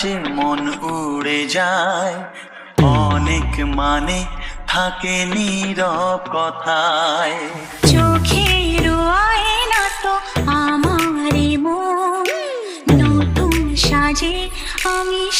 বাতাসে মন উড়ে যায়, অনেক মানে থাকে নীরব কথায়। চোখের আয়না তো আমারই মন, নতুন সাজে আমি